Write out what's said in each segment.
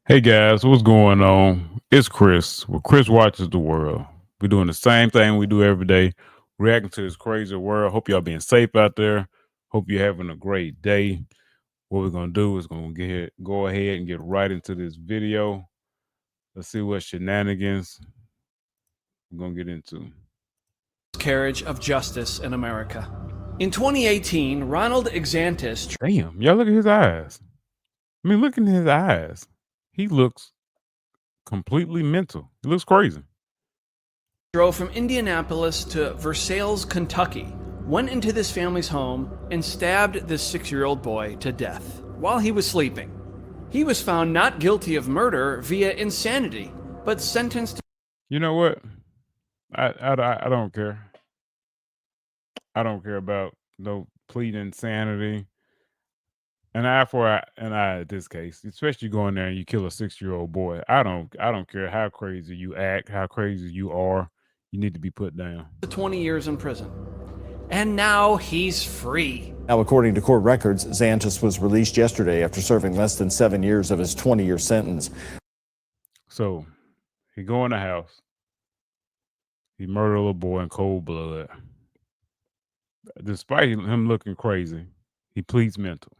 Hey guys, what's going on? It's Chris. Well, Chris watches the world. We're doing the same thing we do every day, reacting to this crazy world. Hope y'all being safe out there. Hope you're having a great day. What we're gonna do is go ahead and get right into this video. Let's see what shenanigans we're gonna get into. Miscarriage of justice in America. In 2018, Ronald Exantus Damn, y'all look at his eyes. I mean, look in his eyes. He looks completely mental. He looks crazy. drove from Indianapolis to Versailles, Kentucky, went into this family's home, and stabbed this 6-year-old boy to death while he was sleeping. He was found not guilty of murder via insanity, but sentenced to You know what? I don't care. I don't care about no pleading insanity. An eye for an eye in this case, especially going there and you kill a 6-year-old boy. I don't care how crazy you act, how crazy you are. You need to be put down. 20 years in prison. And now he's free. Now, according to court records, Xantus was released yesterday after serving less than 7 years of his 20-year sentence. So he go in the house. He murdered a little boy in cold blood. Despite him looking crazy, he pleads mental.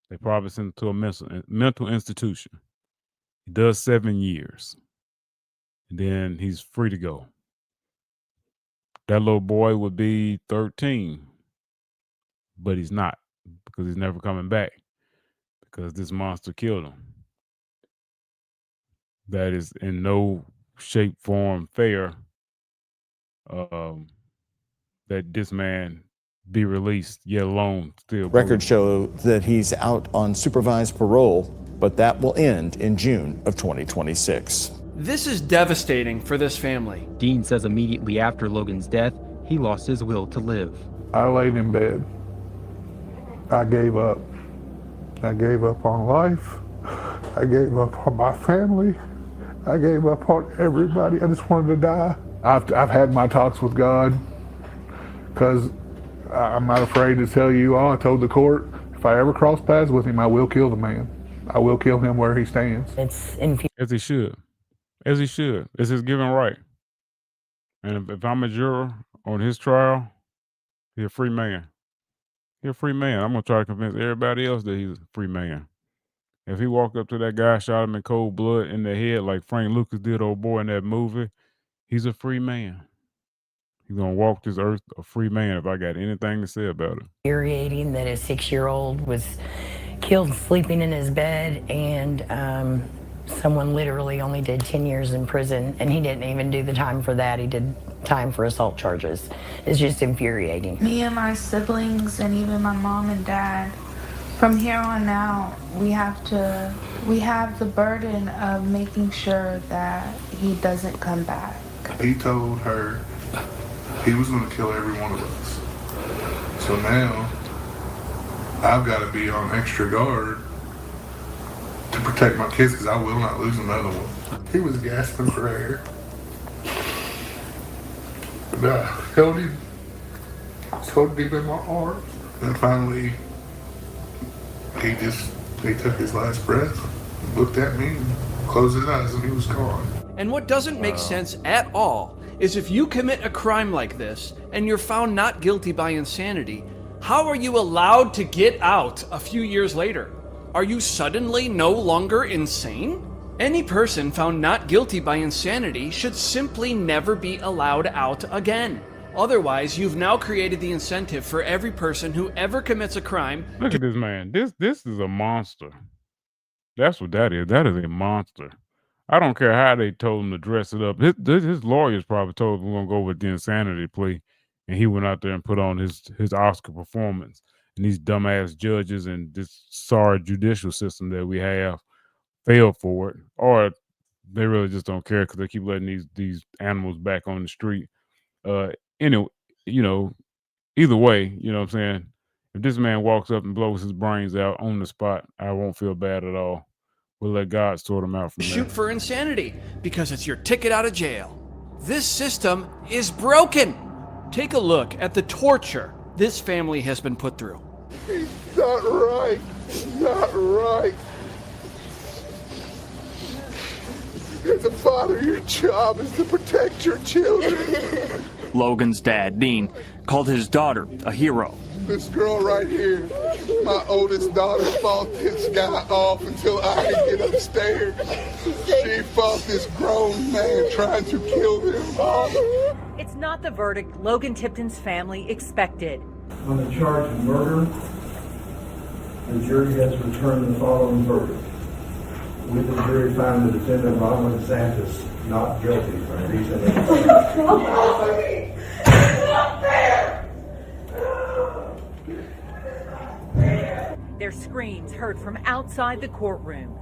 They probably sent him to a mental institution. He does 7 years. And then he's free to go. That little boy would be 13. But he's not, because he's never coming back. Because this monster killed him. That is in no shape, form, fair that this man be released, yet alone still. Records show that he's out on supervised parole, but that will end in June of 2026. This is devastating for this family. Dean says immediately after Logan's death, he lost his will to live. I laid in bed. I gave up. I gave up on life. I gave up on my family. I gave up on everybody. I just wanted to die. I've had my talks with God, because I'm not afraid to tell you all. I told the court, if I ever cross paths with him, I will kill the man. I will kill him where he stands. It's As he should. As he should. It's his given right. And if I'm a juror on his trial, he's a free man. He's a free man. I'm going to try to convince everybody else that he's a free man. If he walked up to that guy, shot him in cold blood in the head like Frank Lucas did old boy in that movie, he's a free man. He's going to walk this earth a free man if I got anything to say about it. infuriating that a 6-year-old was killed sleeping in his bed, and someone literally only did 10 years in prison, and he didn't even do the time for that. He did time for assault charges. It's just infuriating. Me and my siblings, and even my mom and dad, from here on out, we have the burden of making sure that he doesn't come back. He told her he was going to kill every one of us. So now I've got to be on extra guard to protect my kids, because I will not lose another one. He was gasping for air. And I held him so deep in my arms. And finally, he took his last breath, looked at me, and closed his eyes, and he was gone. And what doesn't make sense at all is if you commit a crime like this and you're found not guilty by insanity, how are you allowed to get out a few years later? Are you suddenly no longer insane? Any person found not guilty by insanity should simply never be allowed out again. Otherwise, you've now created the incentive for every person who ever commits a crime. Look at this man. This is a monster. That's what that is. That is a monster. I don't care how they told him to dress it up. His lawyers probably told him we're going to go with the insanity plea. And he went out there and put on his Oscar performance. And these dumbass judges and this sorry judicial system that we have failed for it. Or they really just don't care because they keep letting these animals back on the street. Anyway, either way, you know what I'm saying? If this man walks up and blows his brains out on the spot, I won't feel bad at all. We'll let God sort him out from there. Shoot for insanity because it's your ticket out of jail. This system is broken. Take a look at the torture this family has been put through. He's not right. He's not right. As a father, your job is to protect your children. Logan's dad, Dean, called his daughter a hero. This girl right here, my oldest daughter, fought this guy off until I could get upstairs. She fought this grown man trying to kill them. It's not the verdict Logan Tipton's family expected. On the charge of murder, the jury has returned the following verdict. With the jury found the defendant Ronald Exantus not guilty of reason. Their screams heard from outside the courtroom.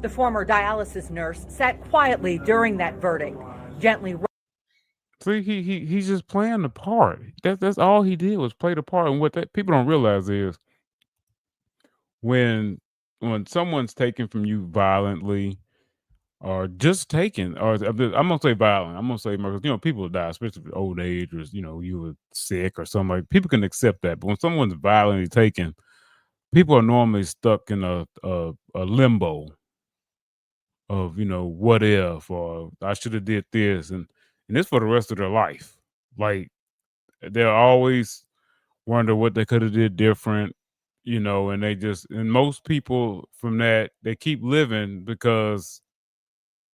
The former dialysis nurse sat quietly during that verdict, gently. See, he's just playing the part. That's all he did was play the part. And what that people don't realize is when someone's taken from you violently, or just taken, or I'm gonna say violent. I'm gonna say murder. People die, especially with old age, or you were sick or something. Like, people can accept that, but when someone's violently taken, people are normally stuck in a limbo of what if, or I should have did this, and it's for the rest of their life. Like, they'll always wonder what they could have did different, and most people from that, they keep living because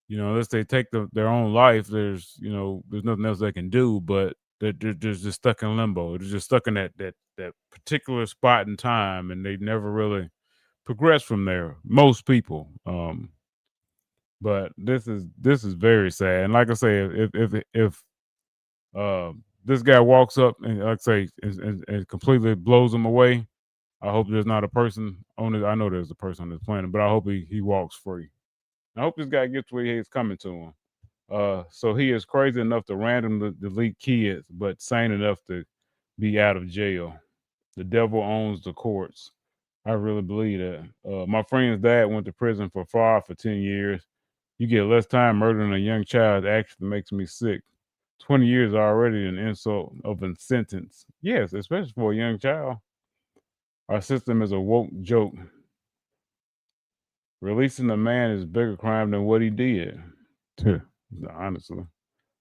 unless they take their own life, there's nothing else they can do, but they're just stuck in limbo. They're just stuck in that particular spot in time, and they never really progress from there, most people. But this is very sad. And like I say, if this guy walks up and, like I say, and completely blows him away, I hope there's not a person on it. I know there's a person on this planet, but I hope he walks free. I hope this guy gets where he's coming to him. So he is crazy enough to randomly delete kids, but sane enough to be out of jail. The devil owns the courts. I really believe that. My friend's dad went to prison for fraud for 10 years. You get less time murdering a young child actually makes me sick. 20 years already an insult of a sentence. Yes, especially for a young child. Our system is a woke joke. Releasing a man is a bigger crime than what he did. Honestly.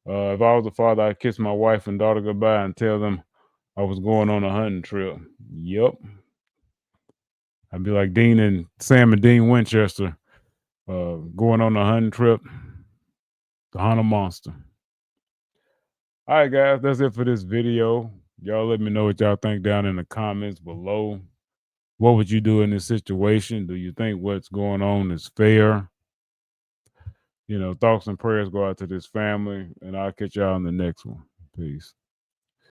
If I was a father, I'd kiss my wife and daughter goodbye and tell them I was going on a hunting trip. Yep. I'd be like Sam and Dean Winchester, going on a hunting trip to hunt a monster. All right, guys, that's it for this video. Y'all let me know what y'all think down in the comments below. What would you do in this situation? Do you think what's going on is fair? Thoughts and prayers go out to this family, and I'll catch y'all in the next one. Peace.